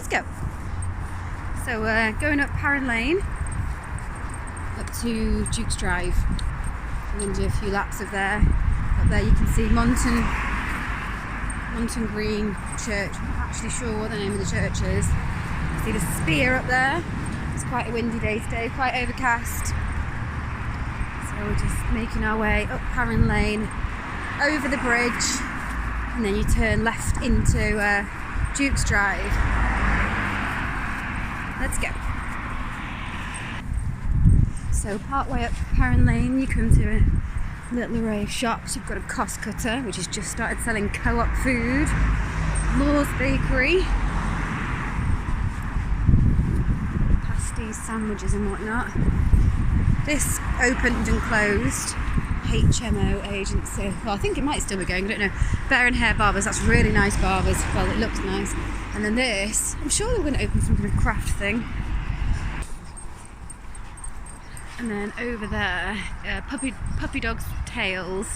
let's go. So going up Parran Lane, up to Duke's Drive. I'm going to do a few laps of there. Up there you can see Monton Green Church. I'm not actually sure what the name of the church is. You see the spear up there. It's quite a windy day today, quite overcast. So we're just making our way up Parran Lane, over the bridge, and then you turn left into Duke's Drive. Let's go. So part way up Parran Lane you come to a little array of shops. You've got a cost cutter which has just started selling co-op food, Law's Bakery, pasties, sandwiches and whatnot. This opened and closed, HMO agency. Well, I think it might still be going, I don't know. Bear and Hair Barbers, that's really nice barbers. Well, it looks nice. And then this, I'm sure they're going to open some kind of craft thing. And then over there, Puppy Dog's Tails.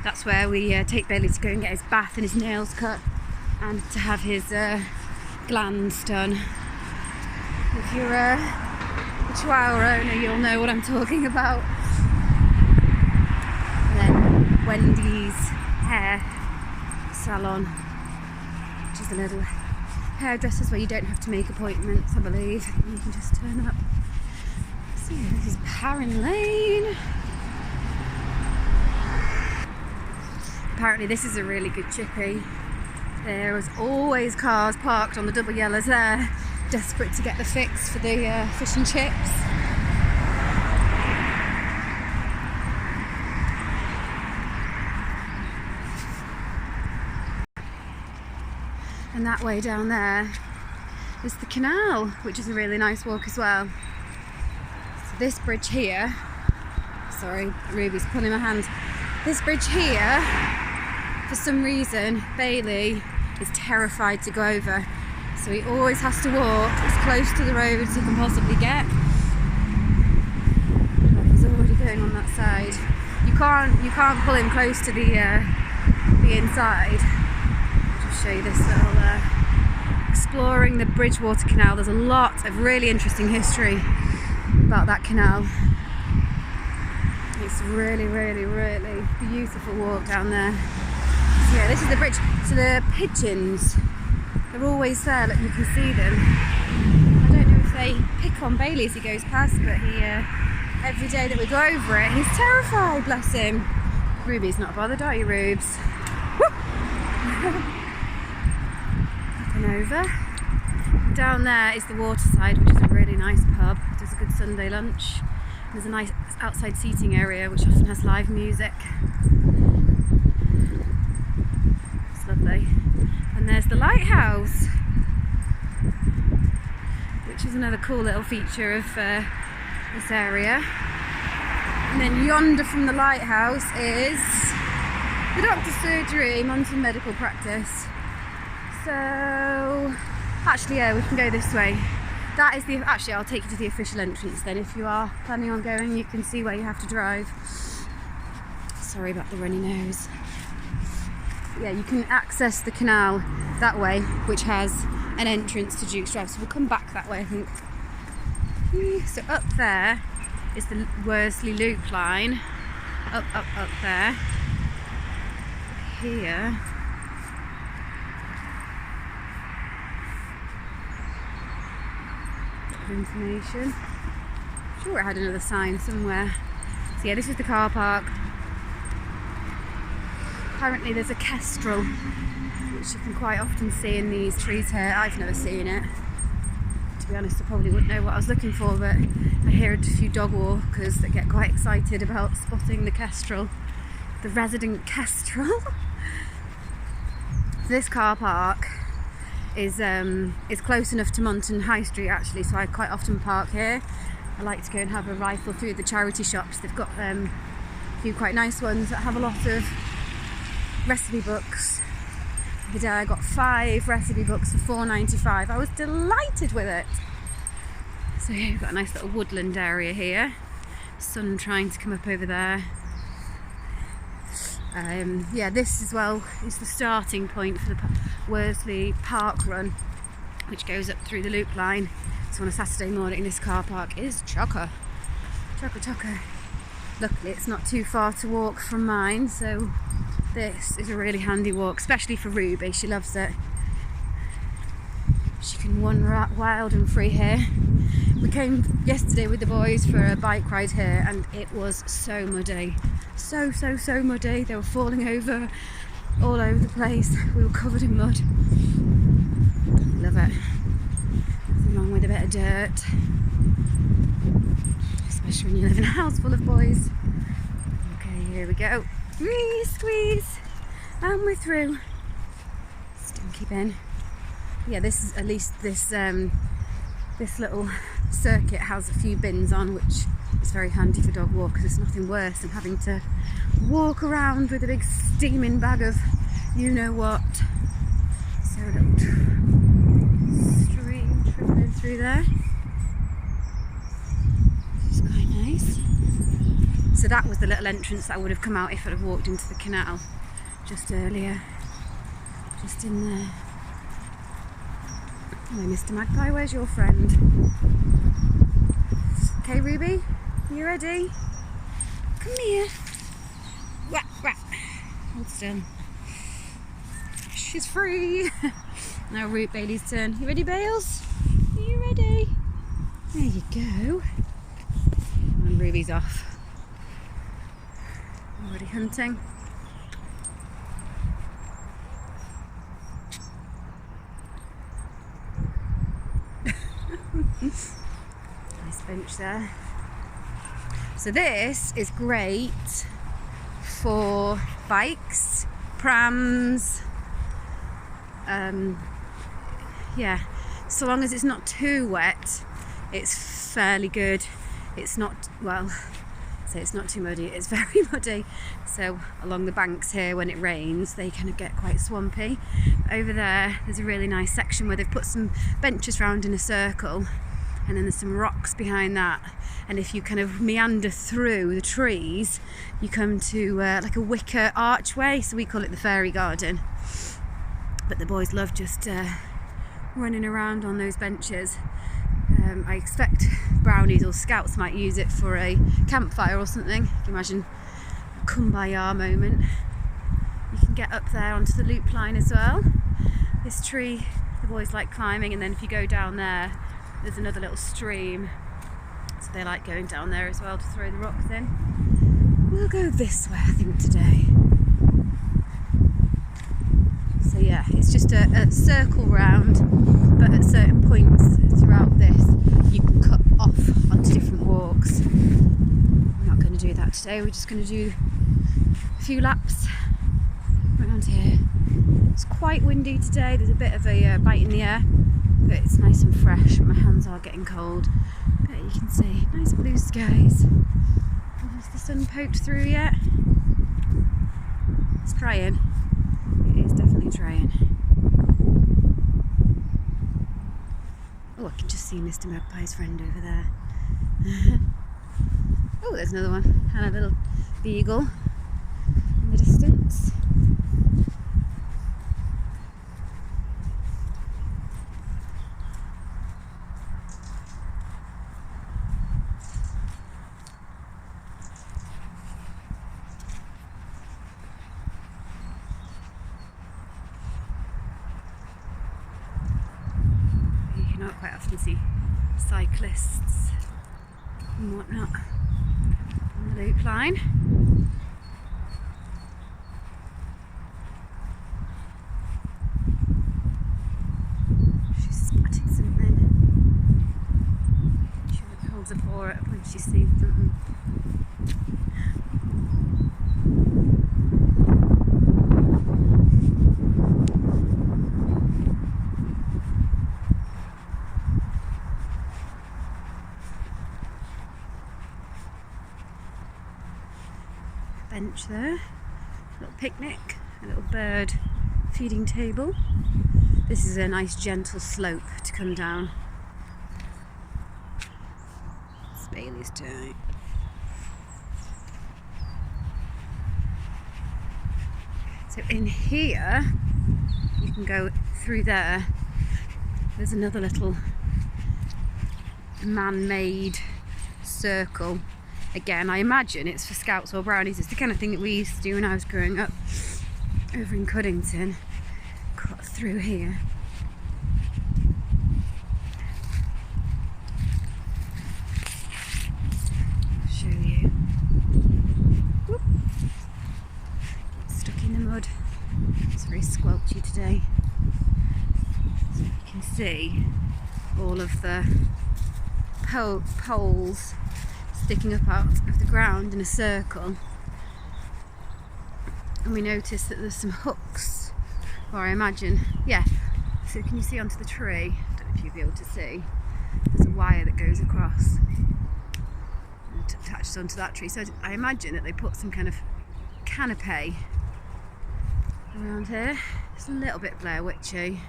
That's where we take Bailey to go and get his bath and his nails cut and to have his glands done. If you're a Chihuahua owner, you'll know what I'm talking about. And then Wendy's Hair Salon, which is a little hairdressers where you don't have to make appointments, I believe. You can just turn up. So yeah, this is Parran Lane. Apparently this is a really good chippy. There was always cars parked on the double yellows there, desperate to get the fix for the fish and chips. And that way down there is the canal, which is a really nice walk as well. So this bridge here, sorry, Ruby's pulling my hand. This bridge here, for some reason, Bailey is terrified to go over. So he always has to walk as close to the road as he can possibly get. Look, he's already going on that side. You can't pull him close to the inside. I'll just show you this little exploring the Bridgewater Canal. There's a lot of really interesting history about that canal. It's really, really, really beautiful walk down there. So yeah, this is the bridge. So the pigeons, they're always there, look, you can see them. I don't know if they pick on Bailey as he goes past, but he, every day that we go over it, he's terrified, bless him. Ruby's not bothered, are you, Rubes? Up and over. Down there is the Waterside, which is a really nice pub. It does a good Sunday lunch. There's a nice outside seating area, which often has live music. It's lovely. And there's the lighthouse, which is another cool little feature of this area. And then yonder from the lighthouse is the doctor's surgery, Monton Medical Practice. So, actually, yeah, we can go this way. That is actually, I'll take you to the official entrance then. If you are planning on going, you can see where you have to drive. Sorry about the runny nose. Yeah, you can access the canal that way, which has an entrance to Duke's Drive. So we'll come back that way, I think. So up there is the Worsley Loop line. Up there. Here. Bit of information. I'm sure it had another sign somewhere. So yeah, this is the car park. Apparently there's a kestrel, which you can quite often see in these trees here. I've never seen it. To be honest, I probably wouldn't know what I was looking for, but I hear a few dog walkers that get quite excited about spotting the kestrel, the resident kestrel. This car park is close enough to Monton High Street actually, so I quite often park here. I like to go and have a rifle through the charity shops. They've got a few quite nice ones that have a lot of recipe books. The day I got 5 recipe books for £4.95. I was delighted with it. So here we've got a nice little woodland area here. Sun trying to come up over there. Yeah, this as well is the starting point for the Worsley Park Run. which goes up through the loop line. So on a Saturday morning, this car park is chocker. Chocker. Luckily it's not too far to walk from mine, so this is a really handy walk, especially for Ruby. She loves it. She can wander wild and free here. We came yesterday with the boys for a bike ride here and it was so muddy. So muddy. They were falling over all over the place. We were covered in mud. Love it. Nothing wrong with a bit of dirt. Especially when you live in a house full of boys. Okay, here we go. Squeeze! And we're through. Stinky bin. Yeah, this is at least this little circuit has a few bins on, which is very handy for dog walkers. There's nothing worse than having to walk around with a big steaming bag of you know what. So a little stream trickling through there. Which is quite nice. So that was the little entrance that I would have come out if I'd have walked into the canal just earlier. Just in there. Hello, Mr. Magpie, where's your friend? Okay, Ruby, you ready? Come here. Wah, wah. Hold still. She's free. Now Bailey's turn. You ready, Bales? Are you ready? There you go. And Ruby's off. Already hunting. Nice bench there. So this is great for bikes, prams, yeah, so long as it's not too wet, it's fairly good. It's not, well, so it's not too muddy, it's very muddy. So along the banks here, when it rains, they kind of get quite swampy. Over there's a really nice section where they've put some benches round in a circle, and then there's some rocks behind that. And if you kind of meander through the trees, you come to like a wicker archway, so we call it the fairy garden. But the boys love just running around on those benches. I expect brownies or scouts might use it for a campfire or something. You can imagine a kumbaya moment. You can get up there onto the loop line as well. This tree the boys like climbing, and then if you go down there's another little stream, so they like going down there as well to throw the rocks in. We'll go this way, I think, today. So yeah, it's just a circle round, but at certain points throughout this you can cut off onto different walks. We're not going to do that today, we're just going to do a few laps around here. It's quite windy today, there's a bit of a bite in the air, but it's nice and fresh. My hands are getting cold, but you can see nice blue skies. Has the sun poked through yet? It's trying. It is definitely trying. Oh, I can just see Mr. Magpie's friend over there. Oh, there's another one, and a little beagle in the distance. You not quite often see cyclists and whatnot on the loop line. She's spotted something. She holds a paw up when she sees something. Bench there, a little picnic, a little bird feeding table. This is a nice gentle slope to come down. It's Bailey's turn. So in here, you can go through there There's another little man-made circle. Again, I imagine it's for scouts or brownies. It's the kind of thing that we used to do when I was growing up over in Cuddington. Cut through here. Show you. Whoop. Stuck in the mud. It's very squelchy today. So you can see all of the poles sticking up out of the ground in a circle, and we noticed that there's some hooks, or I imagine, yeah, so can you see onto the tree? I don't know if you'll be able to see, there's a wire that goes across and attaches onto that tree, so I imagine that they put some kind of canopy around here. It's a little bit Blair Witchy.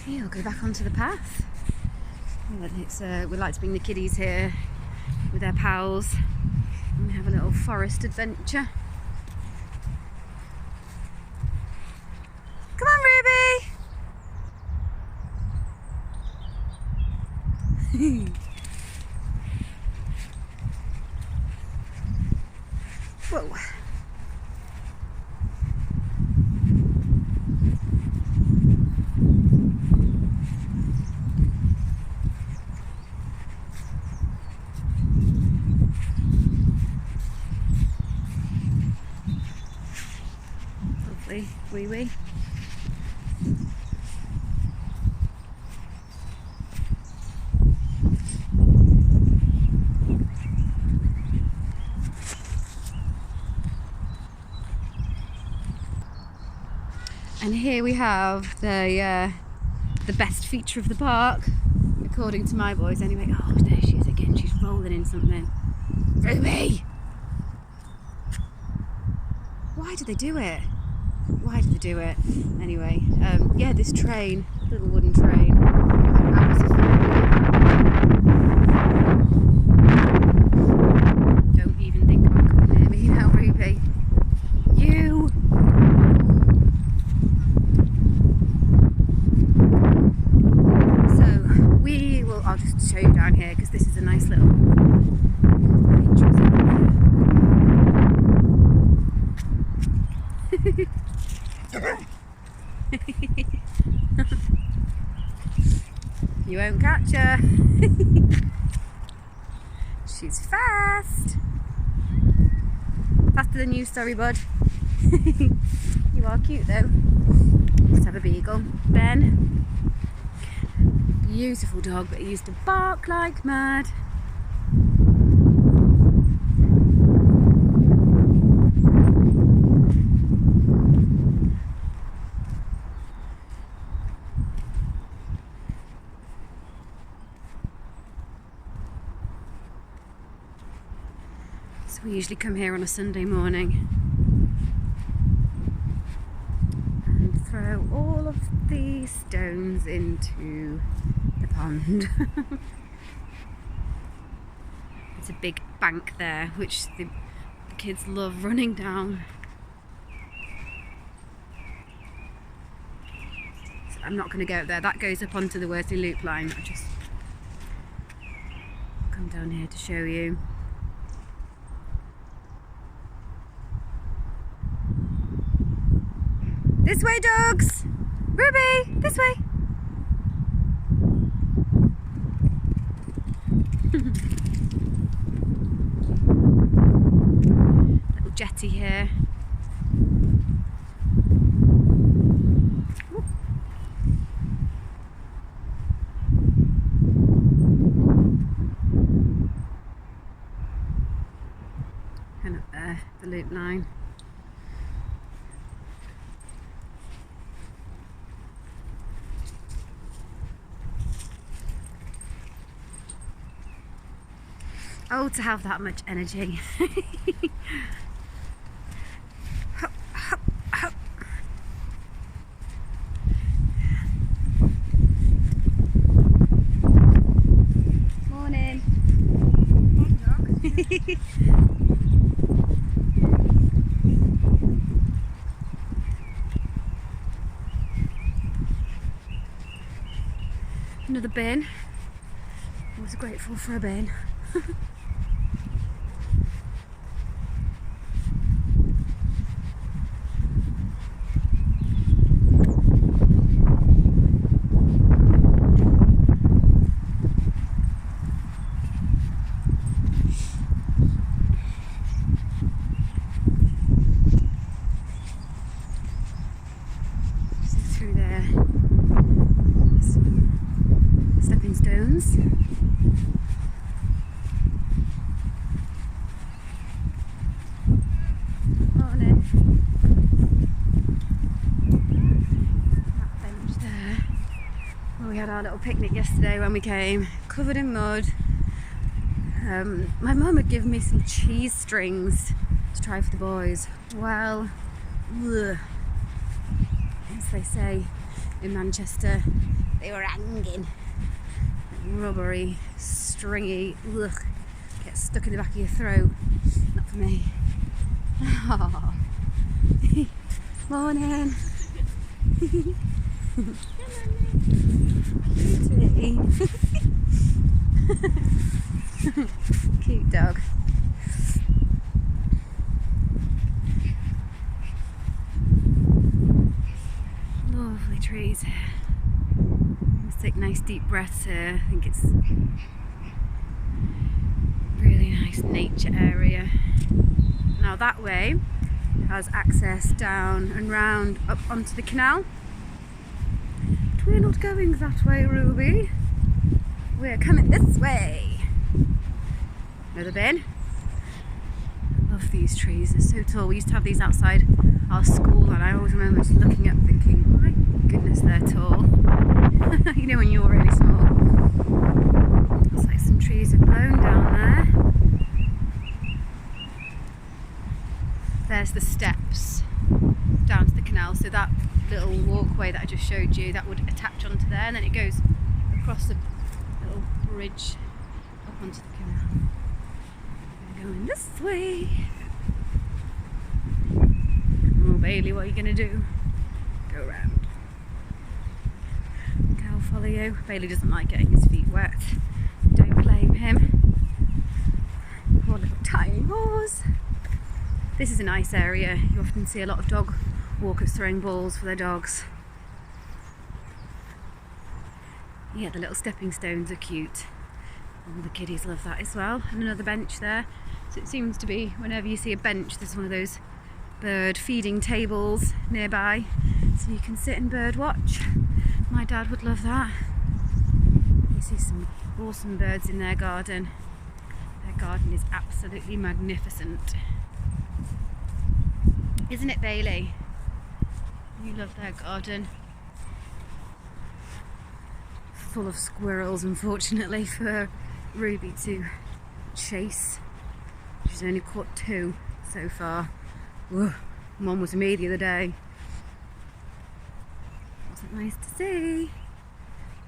Yeah, I'll go back onto the path. We like to bring the kiddies here with their pals and have a little forest adventure. Come on, Ruby! Whoa! Wee. And here we have the best feature of the park, according to my boys anyway. Oh, there she is again, she's rolling in something. Ruby! Why did they do it? Why did they do it? Anyway, yeah, this train, little wooden train. Don't even think about coming near me now, Ruby. You! So, I'll just show you down here because this is a nice little You won't catch her. She's fast. Faster than you, sorry bud. You are cute though. Let's have a beagle. Ben. Beautiful dog, but he used to bark like mad. So we usually come here on a Sunday morning and throw all of the stones into the pond. There's a big bank there which the kids love running down. So I'm not going to go up there, that goes up onto the Worsley Loop line. I'll just come down here to show you. This way, dogs! Ruby, this way! Little jetty here. Ooh. And up there, the loop line. Oh, to have that much energy. Hop, hop, hop. Morning. Morning, dog. Another bin. Always grateful for a bin. Through there. Stepping stones. Morning. That bench there. Well, we had our little picnic yesterday when we came, covered in mud. My mum had given me some cheese strings to try for the boys. Well, ugh. As they say in Manchester, they were hanging. Rubbery, stringy, ugh, gets stuck in the back of your throat. Not for me. Oh. Morning. Cutie. Cute dog. Lovely trees here. Let's take nice deep breaths here. I think it's a really nice nature area. Now that way has access down and round up onto the canal. But we're not going that way, Ruby. We're coming this way. Another bin. I love these trees, they're so tall. We used to have these outside our school and I always remember just looking up thinking, my goodness, they're tall. You know when you're really small. Looks like some trees have blown down there. There's the steps down to the canal, so that little walkway that I just showed you, that would attach onto there and then it goes across the little bridge up onto the canal. We're going this way. Oh Bailey, what are you going to do? Go around. Okay, I'll follow you. Bailey doesn't like getting his feet wet. Don't blame him. Poor little tiny paws. This is a nice area. You often see a lot of dog walkers throwing balls for their dogs. Yeah, the little stepping stones are cute. All the kiddies love that as well. And another bench there. So it seems to be whenever you see a bench, there's one of those bird feeding tables nearby. So you can sit and bird watch. My dad would love that. You see some awesome birds in their garden. Their garden is absolutely magnificent. Isn't it, Bailey? You love their garden. Full of squirrels, unfortunately, for Ruby to chase. She's only caught 2 so far. Whoa, one was me the other day. Wasn't nice to see.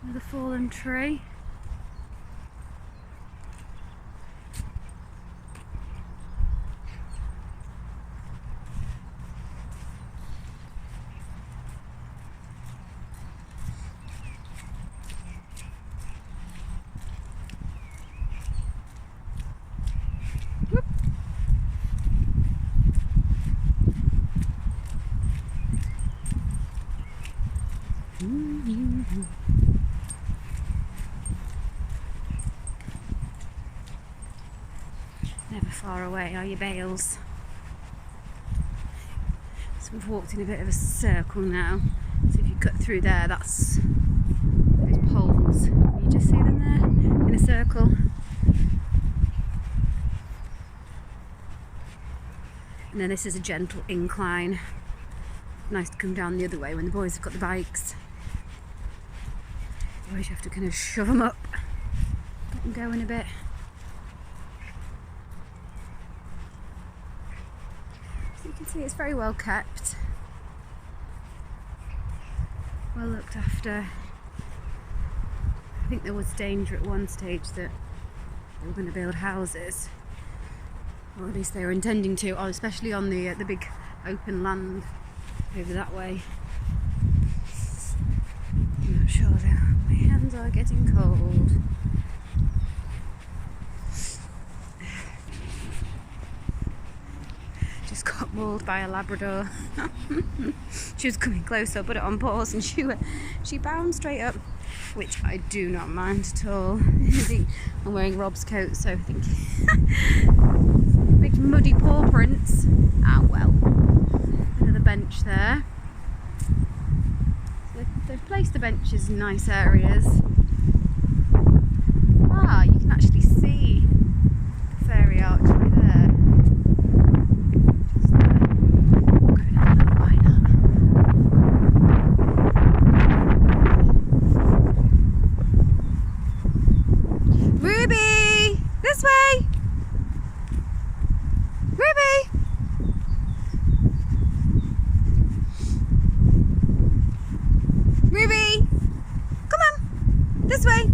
Another fallen tree. Never far away, are you, Bales? So we've walked in a bit of a circle now. So if you cut through there, that's those poles. You just see them there in a circle. And then this is a gentle incline. Nice to come down the other way when the boys have got the bikes. Otherwise you have to kind of shove them up, get them going a bit. So you can see it's very well kept, well looked after. I think there was danger at one stage that they were going to build houses, or at least they were intending to, especially on the big open land over that way. I'm not sure though. My hands are getting cold. Just got mauled by a Labrador. She was coming close, so I put it on pause and she bounced straight up, which I do not mind at all. I think I'm wearing Rob's coat, so I think big muddy paw prints. Ah well. Another bench there. So they've placed the benches in nice areas. Ah, you can actually see the fairy archway there. Just going down that way now. Ruby! This way! Ruby! Ruby! Come on! This way!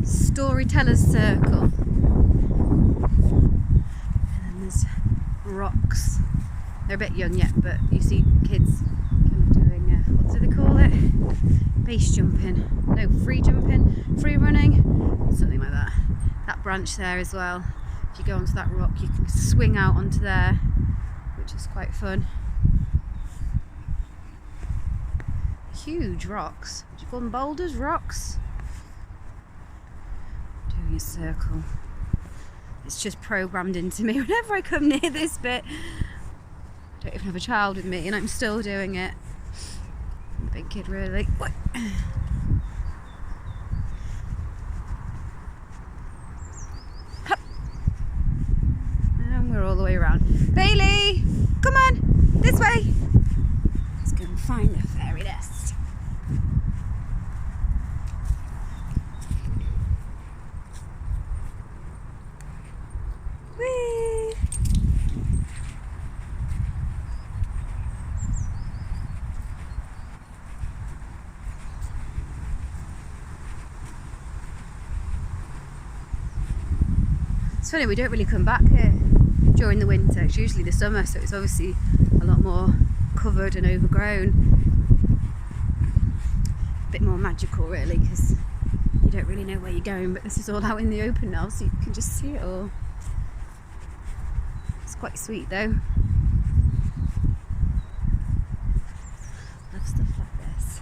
Storyteller's Circle. And then there's rocks. They're a bit young yet, but you see kids kind of doing, what do they call it? Base jumping. No, free jumping, free running, something like that. That branch there as well. If you go onto that rock, you can swing out onto there, which is quite fun. Huge rocks. Do you call them boulders? Rocks? Doing a circle. It's just programmed into me whenever I come near this bit. I don't even have a child with me and I'm still doing it. I'm a big kid really. What? Hup. And we're all the way around. Bailey! Come on! This way! Let's go and find the fairy nest. Whee! It's funny, we don't really come back here during the winter. It's usually the summer, so it's obviously a lot more covered and overgrown. A bit more magical really, because you don't really know where you're going, but this is all out in the open now, so you can just see it all. It's quite sweet though. Love stuff like this.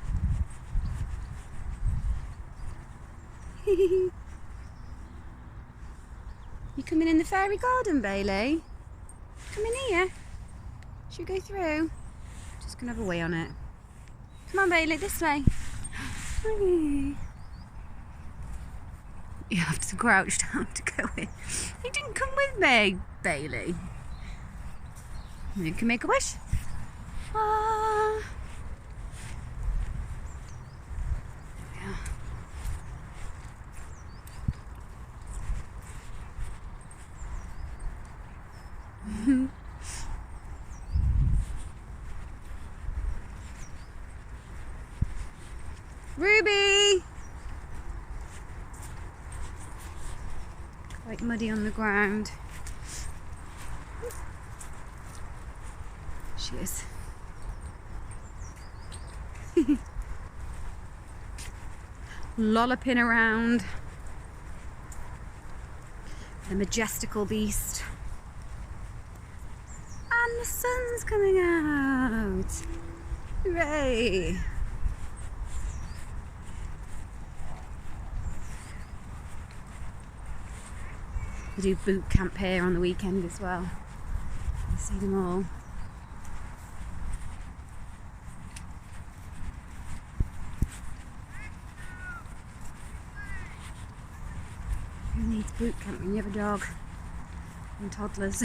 You coming in the fairy garden, Bailey? Come in here. Should we go through? Just gonna have a wee on it. Come on, Bailey, this way. You have to crouch down to go in. You didn't come with me, Bailey. You can make a wish. Ah. Yeah. Ruby! Quite muddy on the ground. She is. Lolloping around. The majestical beast. And the sun's coming out. Hooray! We do boot camp here on the weekend as well. You see them all. Who needs boot camp when you have a dog and toddlers?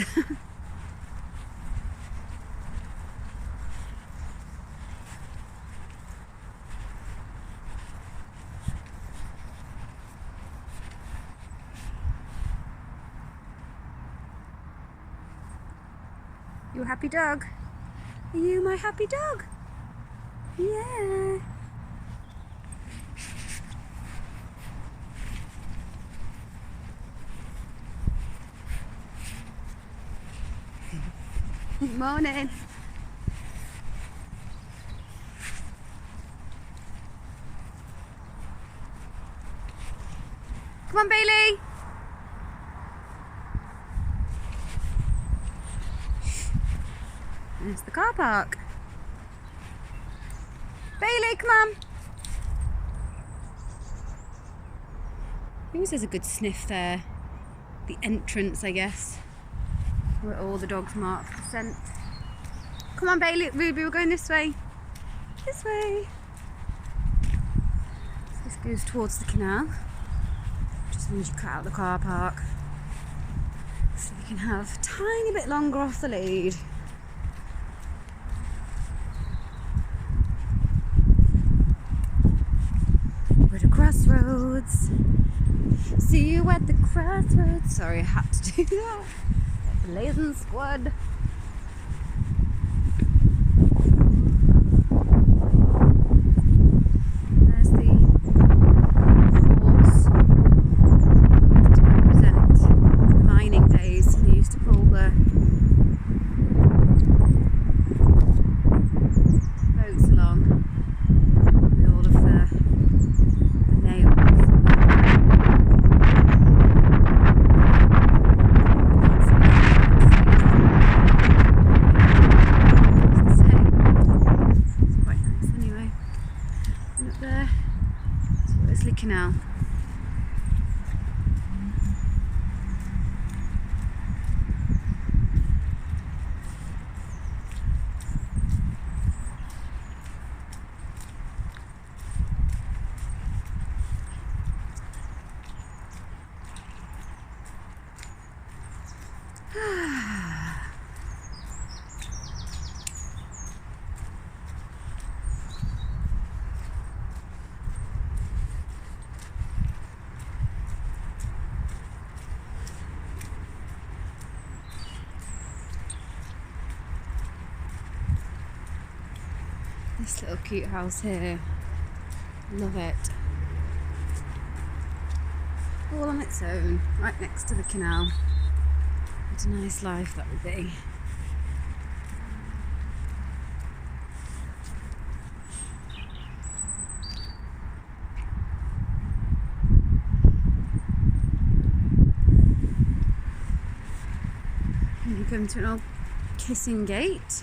You a happy dog? Are you my happy dog? Yeah. Morning. Come on, Bailey. There's the car park. Bailey, come on. I think there's a good sniff there. The entrance, I guess, where all the dogs mark the scent. Come on, Bailey, Ruby, we're going this way. This way. So this goes towards the canal. Just means you cut out the car park. So you can have a tiny bit longer off the lead. We're at a crossroads. See you at the crossroads. Sorry, I had to do that. Blazing squad. There's the horse to represent the mining days. They used to pull the boats along with all of the nails. Canal. This little cute house here, love it. All on its own, right next to the canal. What a nice life that would be. And you come to an old kissing gate.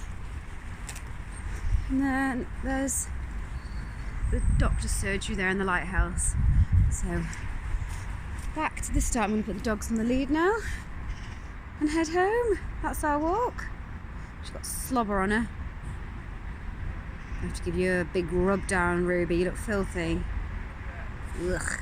And then there's the doctor's surgery there in the lighthouse. So back to the start. I'm going to put the dogs on the lead now and head home. That's our walk. She's got slobber on her. I have to give you a big rub down, Ruby. You look filthy. Ugh.